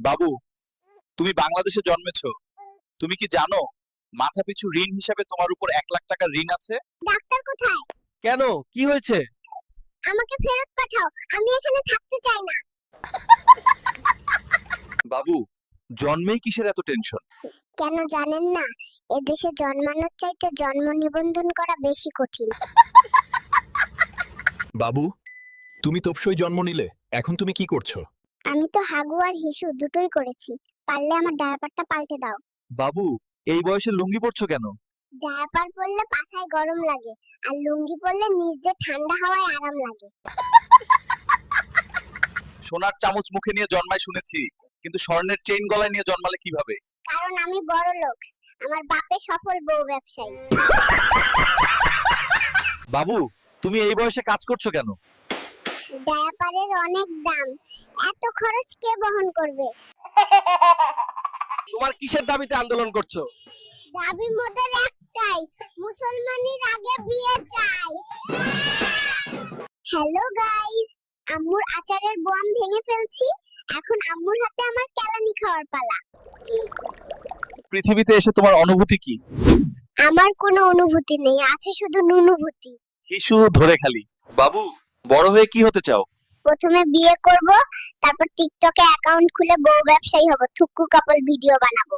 বাবু, তুমি বাংলাদেশে জন্মেছো। তুমি কি জানো মাথাপিছু ঋণ হিসাবে তোমার উপর 1 লাখ টাকা ঋণ আছে? ডাক্তার কোথায়? কেন, কি হয়েছে? আমাকে ফেরত পাঠাও, আমি এখানে থাকতে চাই না। বাবু, জন্মেই কিসের এত টেনশন? কেন জানেন না, এদেশে জন্মানোর চাইতে জন্ম নিবন্ধন করা বেশি কঠিন। বাবু, তুমি তোপসই জন্ম নিলে, এখন তুমি কি করছো? আমি তো হাগু আর হিসু দুটোই করেছি, পারলে আমার ডায়াপারটা পাল্টে দাও। বাবু, এই বয়সে লুঙ্গি পরছো কেন? ডায়াপার পরলে পাছায় গরম লাগে, আর লুঙ্গি পরলে নিচ দিয়ে ঠান্ডা হাওয়ায় আরাম লাগে। সোনার চামচ মুখে নিয়ে জন্মায় শুনেছি, কিন্তু স্বর্ণের চেইন গলায় নিয়ে জন্মালে কিভাবে? কারণ আমি বড় লোক, আমার বাপে সফল বউ ব্যবসায়ী। বাবু, তুমি এই বয়সে কাজ করছো কেন? ডায়াপারের অনেক দাম, এত খরচ কে বহন করবে? তোমার কিসের দাবিতে আন্দোলন করছো? দাবি মোদের একটাই, মুসলমানের আগে বিয়ে চাই। হ্যালো গাইস, আম্মুর আচারের বোয়াম ভেঙে ফেলছি, এখন আম্মুর হাতে আমার কেলানি খাওয়ার পালা। পৃথিবীতে এসে তোমার অনুভূতি কি? আমার কোনো অনুভূতি নেই, আছে শুধু নুনুভূতি। হিসু ধরে খালি। বাবু, বড় হয়ে কি হতে চাও? প্রথমে বিয়ে করব, তারপর টিকটকে অ্যাকাউন্ট খুলে বউ ব্যবসায়ী হব, থুকু কাপল ভিডিও বানাবো।